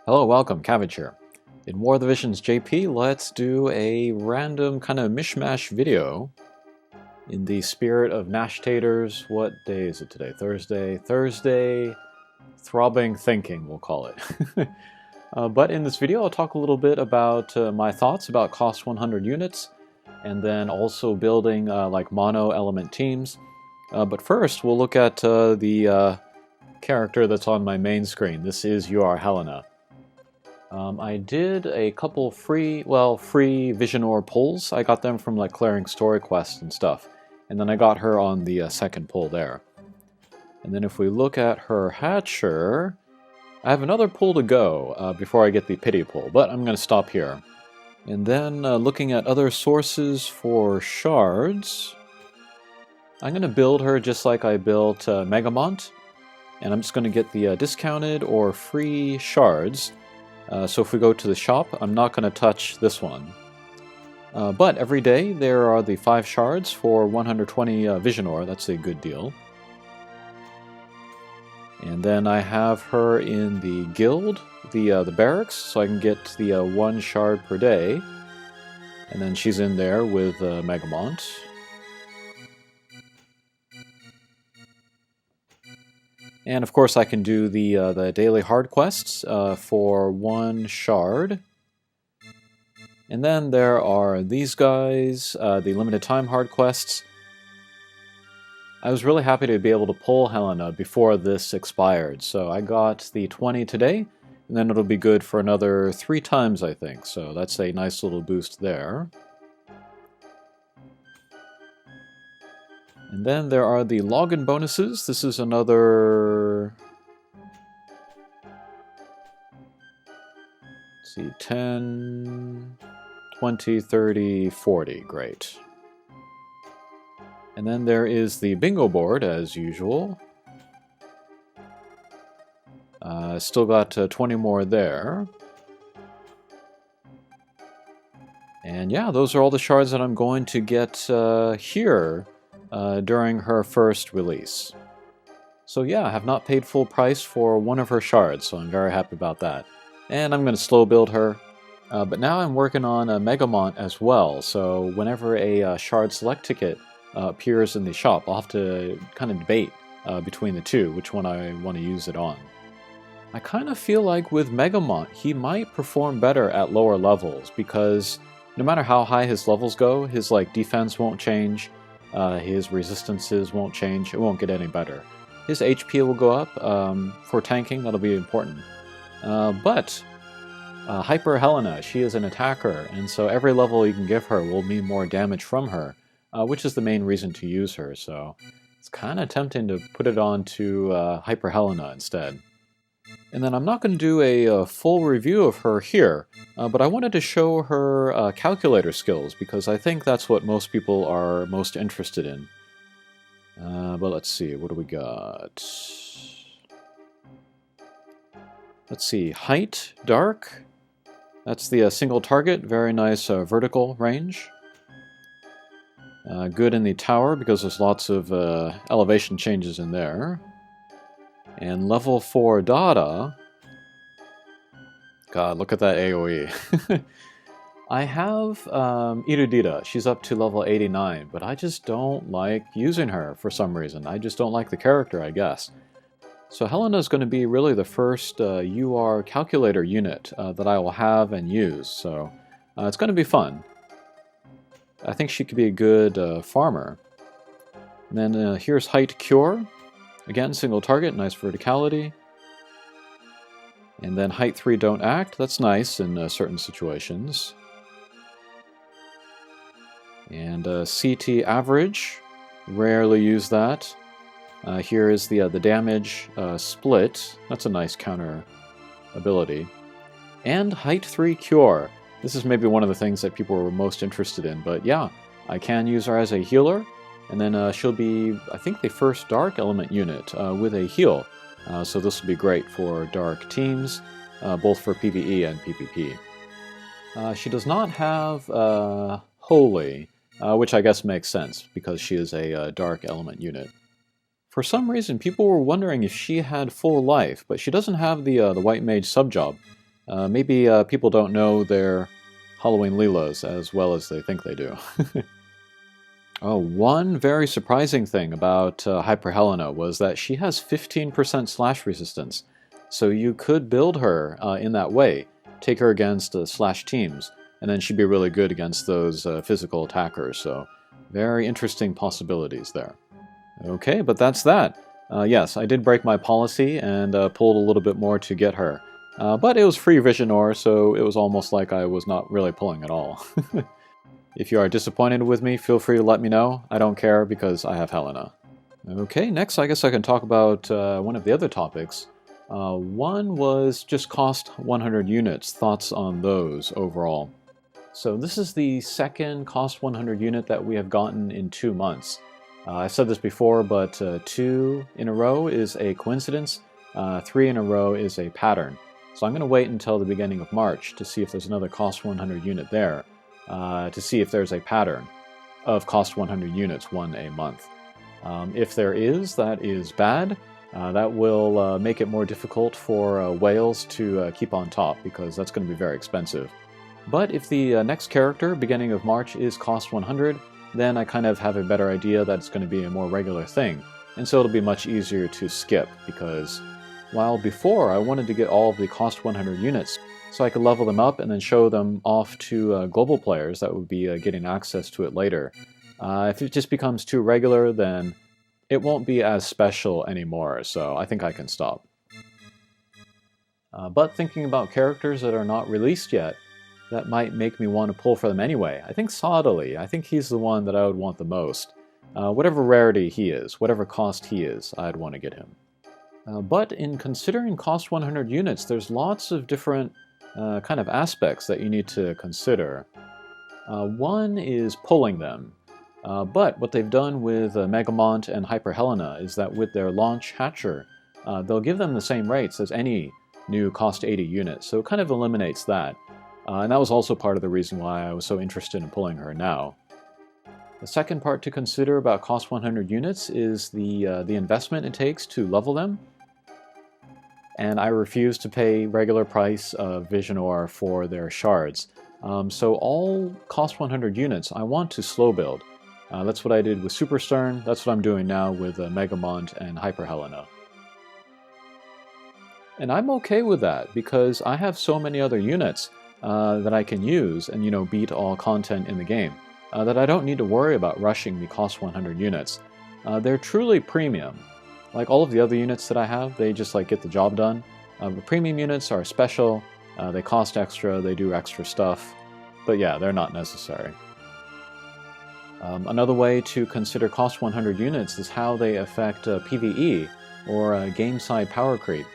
Hello, welcome, Cabbage here. In War of the Visions JP, let's do a random kind of mishmash video in the spirit of Nash Taters. What day is it today? Thursday. Thursday, Throbbing Thinking, we'll call it. But in this video, I'll talk a little bit about my thoughts about cost 100 units, and then also building like mono element teams. But first, we'll look at the character that's on my main screen. This is Helena. I did a couple free Vision Ore pulls. I got them from like clearing story quests and stuff. And then I got her on the second pull there. And then if we look at her hatcher, I have another pull to go before I get the pity pull, but I'm going to stop here. And then looking at other sources for shards, I'm going to build her just like I built Megamont. And I'm just going to get the discounted or free shards. So if we go to the shop, I'm not going to touch this one. But every day there are the 5 shards for 120 Vision Ore. That's a good deal. And then I have her in the guild, the barracks, so I can get the 1 shard per day. And then she's in there with Megamont. And of course I can do the daily hard quests for 1 shard. And then there are these guys, the limited time hard quests. I was really happy to be able to pull Helena before this expired. So I got the 20 today, and then it'll be good for another 3 times I think. So that's a nice little boost there. And then there are the login bonuses. This is another, let's see, 10, 20, 30, 40. Great. And then there is the bingo board, as usual. Still got 20 more there. And yeah, those are all the shards that I'm going to get here. During her first release. So yeah, I have not paid full price for one of her shards, so I'm very happy about that. And I'm going to slow build her. But now I'm working on a Megamont as well, so whenever a shard select ticket appears in the shop, I'll have to kind of debate between the two, which one I want to use it on. I kind of feel like with Megamont, he might perform better at lower levels, because no matter how high his levels go, his like defense won't change. His resistances won't change. It won't get any better. His HP will go up for tanking. That'll be important. But Hyper Helena, she is an attacker, and so every level you can give her will mean more damage from her, which is the main reason to use her. So it's kind of tempting to put it on to Hyper Helena instead. And then I'm not going to do a full review of her here, but I wanted to show her calculator skills, because I think that's what most people are most interested in. But let's see, what do we got? Let's see, height, dark. That's the single target, very nice vertical range. Good in the tower, because there's lots of elevation changes in there. And level 4 Dada, God, look at that AoE. I have Irudita, she's up to level 89, but I just don't like using her for some reason. I just don't like the character, I guess. So Helena is going to be really the first UR calculator unit that I will have and use, so it's going to be fun. I think she could be a good farmer. And then here's Height Cure. Again, single target, nice verticality. And then height 3 don't act, that's nice in certain situations. And CT average, rarely use that. Here is the damage split, that's a nice counter ability. And height 3 cure, this is maybe one of the things that people were most interested in, but yeah, I can use her as a healer. And then she'll be, I think, the first Dark Element unit with a heal. So this will be great for Dark teams, both for PvE and PvP. She does not have Holy, which I guess makes sense, because she is a Dark Element unit. For some reason, people were wondering if she had full life, but she doesn't have the White Mage subjob. Maybe people don't know their Halloween Leelas as well as they think they do. Oh, one very surprising thing about Hyper Helena was that she has 15% slash resistance. So you could build her in that way, take her against slash teams, and then she'd be really good against those physical attackers. So very interesting possibilities there. Okay, but that's that. Yes, I did break my policy and pulled a little bit more to get her. But it was free vision ore, so it was almost like I was not really pulling at all. If you are disappointed with me, feel free to let me know. I don't care because I have Helena. Okay, next I guess I can talk about one of the other topics. One was just cost 100 units, thoughts on those overall. So this is the second cost 100 unit that we have gotten in 2 months. I've said this before, but 2 in a row is a coincidence, 3 in a row is a pattern. So I'm going to wait until the beginning of March to see if there's another cost 100 unit there, to see if there's a pattern of cost 100 units, 1 a month. If there is, that is bad. That will make it more difficult for whales to keep on top, because that's going to be very expensive. But if the next character, beginning of March, is cost 100, then I kind of have a better idea that it's going to be a more regular thing. And so it'll be much easier to skip, because while before I wanted to get all of the cost 100 units, so I could level them up and then show them off to global players that would be getting access to it later. If it just becomes too regular, then it won't be as special anymore, so I think I can stop. But thinking about characters that are not released yet, that might make me want to pull for them anyway. I think Sodily, I think he's the one that I would want the most. Whatever rarity he is, whatever cost he is, I'd want to get him. But in considering cost 100 units, there's lots of different kind of aspects that you need to consider. One is pulling them. But what they've done with Megamont and Hyper Helena is that with their launch hatcher, they'll give them the same rates as any new cost 80 unit, so it kind of eliminates that. And that was also part of the reason why I was so interested in pulling her now. The second part to consider about cost 100 units is the investment it takes to level them. And I refuse to pay regular price of Vision Ore for their shards. So all cost 100 units I want to slow build. That's what I did with Super Stern, that's what I'm doing now with Megamont and Hyper Helena. And I'm okay with that, because I have so many other units that I can use and, you know, beat all content in the game, that I don't need to worry about rushing the cost 100 units. They're truly premium. Like all of the other units that I have, they just like get the job done. The premium units are special, they cost extra, they do extra stuff, but yeah, they're not necessary. Another way to consider cost 100 units is how they affect PvE, or game side power creep.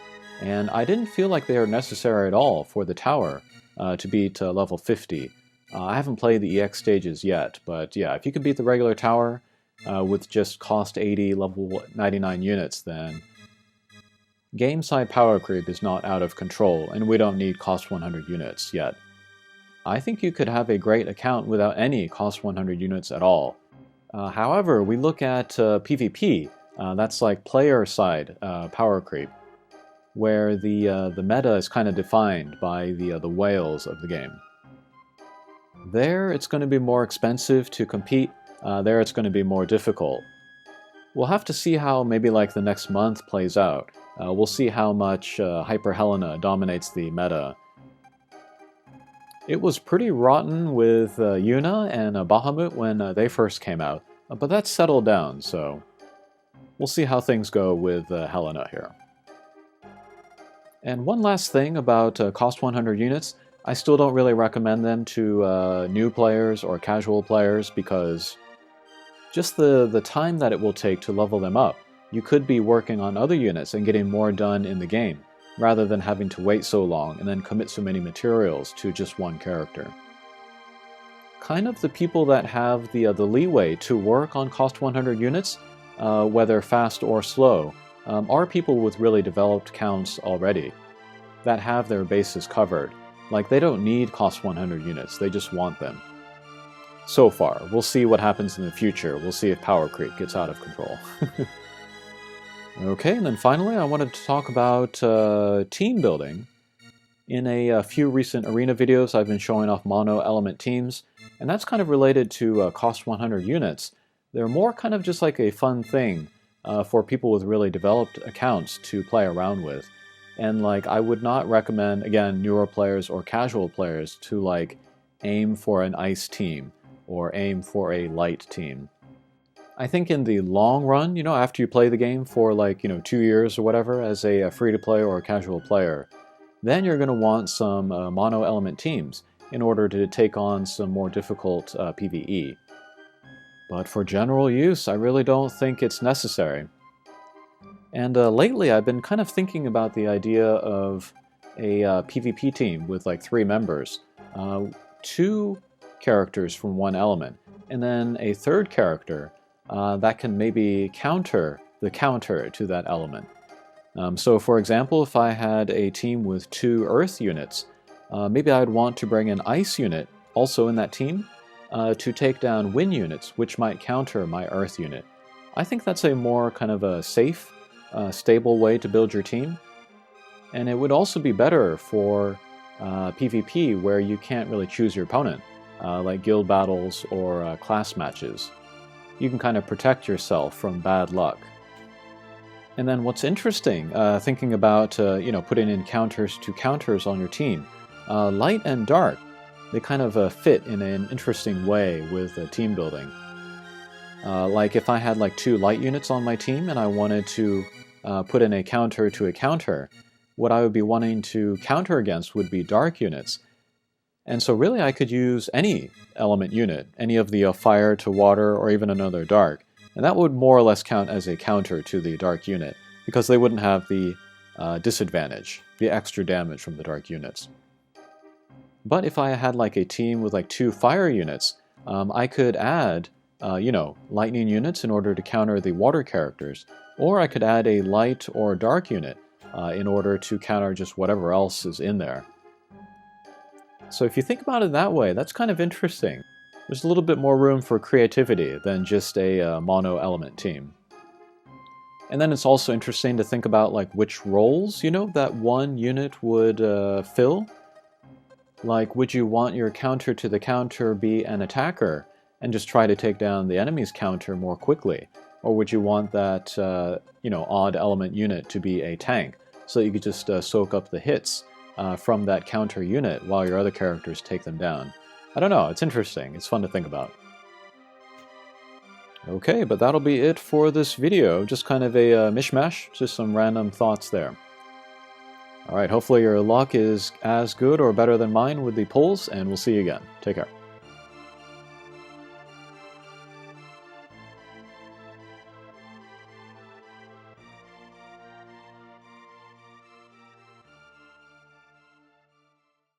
And I didn't feel like they are necessary at all for the tower to beat level 50. I haven't played the EX stages yet, but yeah, if you can beat the regular tower with just cost 80 level 99 units, then game side power creep is not out of control, and we don't need cost 100 units yet. I think you could have a great account without any cost 100 units at all. However, we look at PvP, that's like player side power creep, where the meta is kind of defined by the whales of the game. There, it's going to be more expensive to compete. There, it's going to be more difficult. We'll have to see how maybe like the next month plays out. We'll see how much Hyper Helena dominates the meta. It was pretty rotten with Yuna and Bahamut when they first came out, but that's settled down, so we'll see how things go with Helena here. And one last thing about cost 100 units, I still don't really recommend them to new players or casual players, because just the time that it will take to level them up, you could be working on other units and getting more done in the game, rather than having to wait so long and then commit so many materials to just one character. Kind of the people that have the leeway to work on cost 100 units, whether fast or slow, are people with really developed counts already, that have their bases covered. Like, they don't need cost 100 units, they just want them. So far. We'll see what happens in the future. We'll see if power creep gets out of control. Okay, and then finally I wanted to talk about team building. In a few recent arena videos, I've been showing off mono element teams, and that's kind of related to cost 100 units. They're more kind of just like a fun thing for people with really developed accounts to play around with. And like, I would not recommend, again, newer players or casual players to like aim for an ice team or aim for a light team. I think in the long run, after you play the game for like, 2 years or whatever as a free-to-play or a casual player, then you're going to want some mono element teams in order to take on some more difficult PvE. But for general use, I really don't think it's necessary. And lately I've been kind of thinking about the idea of a PvP team with like 3 members. 2 characters from one element, and then a 3rd character that can maybe counter the counter to that element. So for example, if I had a team with 2 earth units, maybe I'd want to bring an ice unit also in that team to take down wind units, which might counter my earth unit. I think that's a more kind of a safe, stable way to build your team. And it would also be better for PvP where you can't really choose your opponent, like guild battles or class matches. You can kind of protect yourself from bad luck. And then what's interesting, thinking about putting in counters to counters on your team, light and dark, they kind of fit in an interesting way with team building. Like if I had like 2 light units on my team and I wanted to put in a counter to a counter, what I would be wanting to counter against would be dark units. And so really I could use any element unit, any of the fire to water or even another dark, and that would more or less count as a counter to the dark unit, because they wouldn't have the disadvantage, the extra damage from the dark units. But if I had like a team with like 2 fire units, I could add, lightning units in order to counter the water characters, or I could add a light or dark unit in order to counter just whatever else is in there. So if you think about it that way, that's kind of interesting. There's a little bit more room for creativity than just a mono element team. And then it's also interesting to think about like which roles, that one unit would fill. Like, would you want your counter to the counter be an attacker and just try to take down the enemy's counter more quickly? Or would you want that, odd element unit to be a tank so that you could just soak up the hits from that counter unit while your other characters take them down? I don't know, it's interesting, it's fun to think about. Okay, but that'll be it for this video, just kind of a mishmash, just some random thoughts there. Alright, hopefully your luck is as good or better than mine with the polls, and we'll see you again. Take care.